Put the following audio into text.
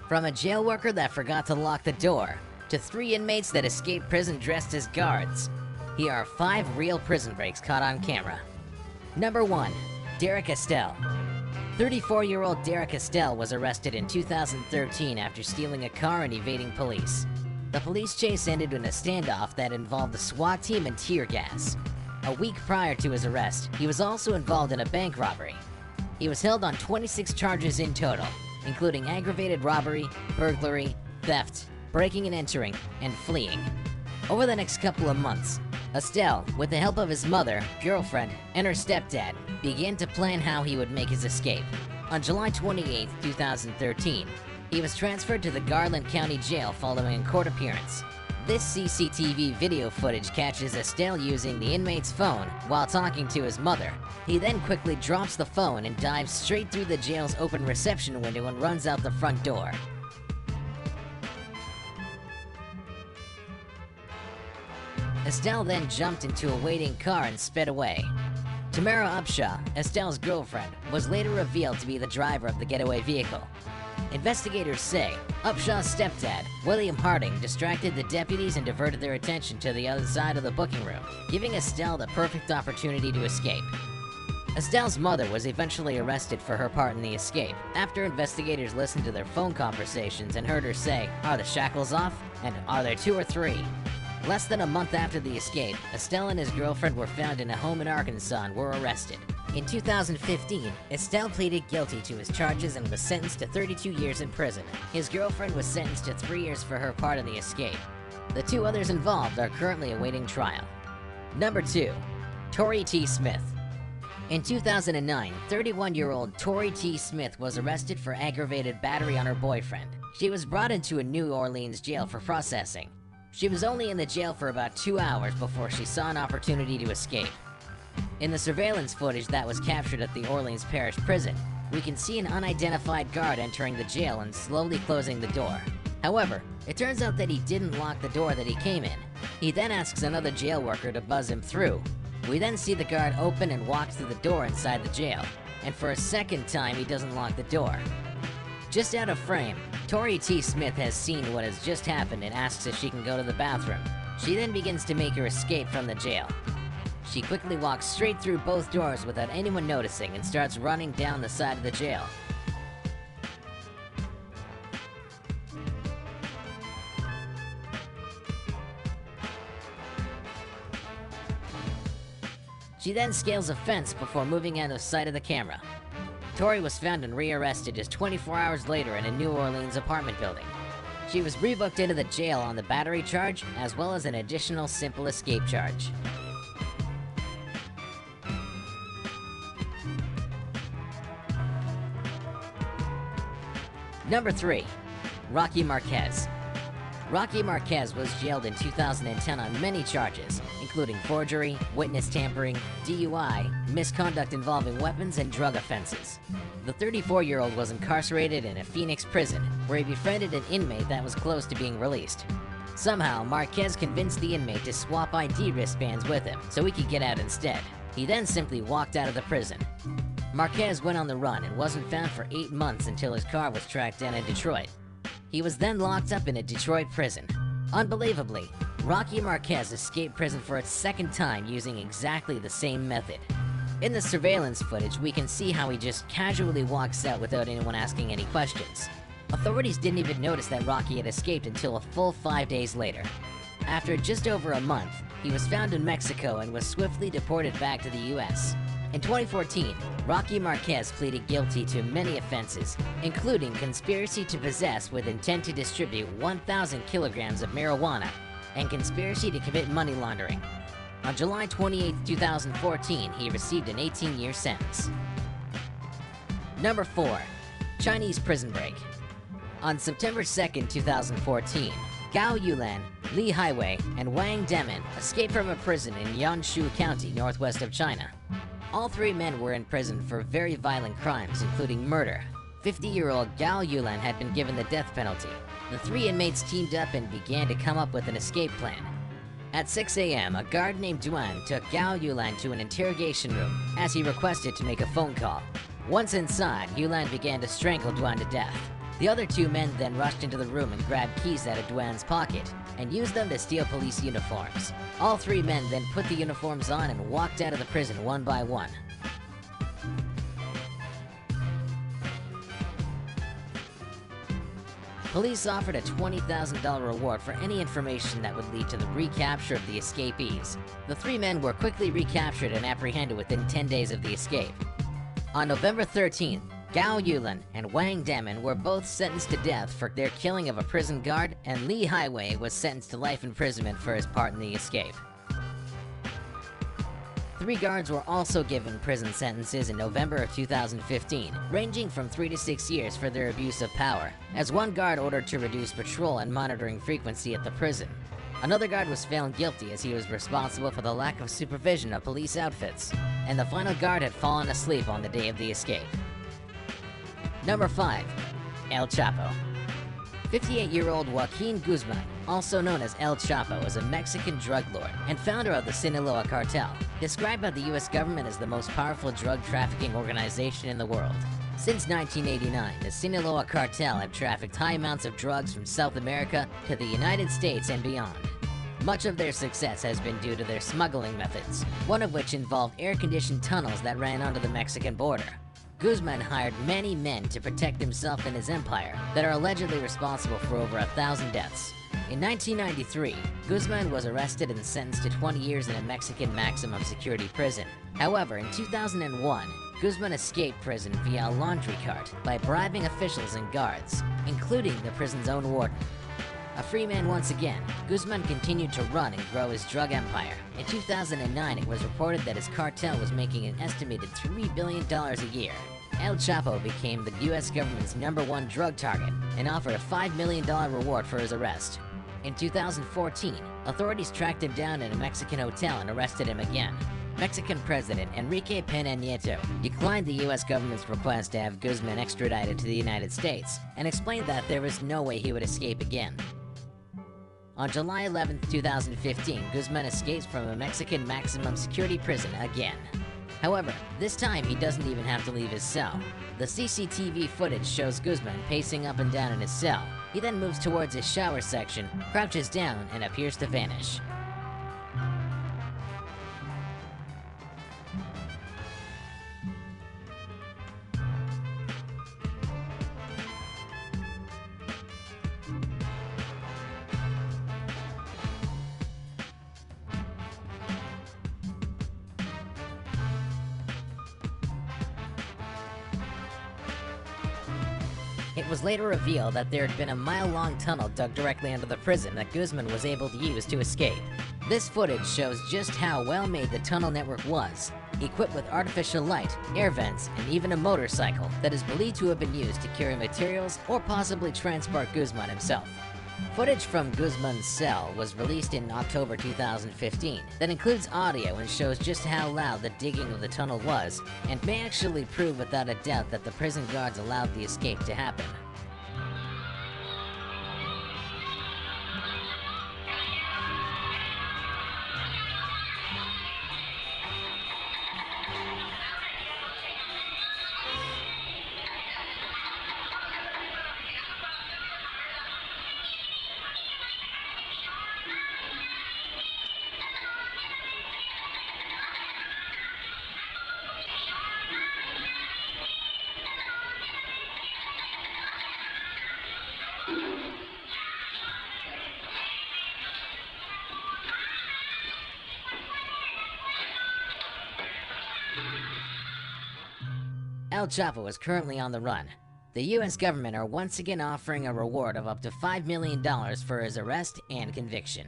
From a jail worker that forgot to lock the door, to 3 inmates that escaped prison dressed as guards, here are 5 real prison breaks caught on camera. Number 1. Derek Estelle. 34-year-old Derek Estelle was arrested in 2013 after stealing a car and evading police. The police chase ended in a standoff that involved the SWAT team and tear gas. A week prior to his arrest, he was also involved in a bank robbery. He was held on 26 charges in total, including aggravated robbery, burglary, theft, breaking and entering, and fleeing. Over the next couple of months, Estelle, with the help of his mother, girlfriend, and her stepdad, began to plan how he would make his escape. On July 28, 2013, he was transferred to the Garland County Jail following a court appearance. This CCTV video footage catches Estelle using the inmate's phone while talking to his mother. He then quickly drops the phone and dives straight through the jail's open reception window and runs out the front door. Estelle then jumped into a waiting car and sped away. Tamara Upshaw, Estelle's girlfriend, was later revealed to be the driver of the getaway vehicle. Investigators say Upshaw's stepdad, William Harding, distracted the deputies and diverted their attention to the other side of the booking room, giving Estelle the perfect opportunity to escape. Estelle's mother was eventually arrested for her part in the escape, after investigators listened to their phone conversations and heard her say, "Are the shackles off?" and "Are there 2 or 3?" Less than a month after the escape, Estelle and his girlfriend were found in a home in Arkansas and were arrested. In 2015, Estelle pleaded guilty to his charges and was sentenced to 32 years in prison. His girlfriend was sentenced to 3 years for her part in the escape. The 2 others involved are currently awaiting trial. Number 2. Tori T. Smith. In 2009, 31-year-old Tori T. Smith was arrested for aggravated battery on her boyfriend. She was brought into a New Orleans jail for processing. She was only in the jail for about 2 hours before she saw an opportunity to escape. In the surveillance footage that was captured at the Orleans Parish Prison, we can see an unidentified guard entering the jail and slowly closing the door. However, it turns out that he didn't lock the door that he came in. He then asks another jail worker to buzz him through. We then see the guard open and walk through the door inside the jail, and for a second time he doesn't lock the door. Just out of frame, Tori T. Smith has seen what has just happened and asks if she can go to the bathroom. She then begins to make her escape from the jail. She quickly walks straight through both doors without anyone noticing and starts running down the side of the jail. She then scales a fence before moving out of sight of the camera. Tori was found and rearrested just 24 hours later in a New Orleans apartment building. She was rebooked into the jail on the battery charge, as well as an additional simple escape charge. Number 3. Rocky Marquez. Rocky Marquez was jailed in 2010 on many charges, including forgery, witness tampering, DUI, misconduct involving weapons, and drug offenses. The 34-year-old was incarcerated in a Phoenix prison, where he befriended an inmate that was close to being released. Somehow, Marquez convinced the inmate to swap ID wristbands with him, so he could get out instead. He then simply walked out of the prison. Marquez went on the run and wasn't found for 8 months until his car was tracked down in Detroit. He was then locked up in a Detroit prison. Unbelievably, Rocky Marquez escaped prison for a second time using exactly the same method. In the surveillance footage, we can see how he just casually walks out without anyone asking any questions. Authorities didn't even notice that Rocky had escaped until a full 5 days later. After just over a month, he was found in Mexico and was swiftly deported back to the US. In 2014, Rocky Marquez pleaded guilty to many offenses, including conspiracy to possess with intent to distribute 1,000 kilograms of marijuana and conspiracy to commit money laundering. On July 28, 2014, he received an 18-year sentence. Number 4. Chinese prison break. On September 2, 2014, Gao Yulan, Li Highway, and Wang Demin escaped from a prison in Yanshu County, northwest of China. All 3 men were in prison for very violent crimes, including murder. 50-year-old Gao Yulan had been given the death penalty. The 3 inmates teamed up and began to come up with an escape plan. At 6 a.m., a guard named Duan took Gao Yulan to an interrogation room, as he requested to make a phone call. Once inside, Yulan began to strangle Duan to death. The other two men then rushed into the room and grabbed keys out of Duane's pocket and used them to steal police uniforms. All three men then put the uniforms on and walked out of the prison one by one. Police offered a $20,000 reward for any information that would lead to the recapture of the escapees. The three men were quickly recaptured and apprehended within 10 days of the escape. On November 13th, Gao Yulan and Wang Demin were both sentenced to death for their killing of a prison guard, and Li Highway was sentenced to life imprisonment for his part in the escape. Three guards were also given prison sentences in November of 2015, ranging from 3 to 6 years for their abuse of power, as one guard ordered to reduce patrol and monitoring frequency at the prison. Another guard was found guilty as he was responsible for the lack of supervision of police outfits, and the final guard had fallen asleep on the day of the escape. Number 5. El Chapo. 58-year-old Joaquin Guzman, also known as El Chapo, is a Mexican drug lord and founder of the Sinaloa cartel, described by the US government as the most powerful drug trafficking organization in the world. Since 1989, the Sinaloa cartel have trafficked high amounts of drugs from South America to the United States and beyond. Much of their success has been due to their smuggling methods, one of which involved air-conditioned tunnels that ran onto the Mexican border. Guzman hired many men to protect himself and his empire that are allegedly responsible for over 1,000 deaths. In 1993, Guzman was arrested and sentenced to 20 years in a Mexican maximum security prison. However, in 2001, Guzman escaped prison via a laundry cart by bribing officials and guards, including the prison's own warden. A free man once again, Guzman continued to run and grow his drug empire. In 2009, it was reported that his cartel was making an estimated $3 billion a year. El Chapo became the US government's #1 drug target and offered a $5 million reward for his arrest. In 2014, authorities tracked him down in a Mexican hotel and arrested him again. Mexican President Enrique Pena Nieto declined the US government's request to have Guzman extradited to the United States and explained that there was no way he would escape again. On July 11, 2015, Guzman escapes from a Mexican maximum security prison again. However, this time he doesn't even have to leave his cell. The CCTV footage shows Guzman pacing up and down in his cell. He then moves towards his shower section, crouches down, and appears to vanish. It was later revealed that there had been a mile-long tunnel dug directly under the prison that Guzman was able to use to escape. This footage shows just how well-made the tunnel network was, equipped with artificial light, air vents, and even a motorcycle that is believed to have been used to carry materials or possibly transport Guzman himself. Footage from Guzman's cell was released in October 2015 that includes audio and shows just how loud the digging of the tunnel was, and may actually prove without a doubt that the prison guards allowed the escape to happen. El Chapo is currently on the run. The US government are once again offering a reward of up to $5 million for his arrest and conviction.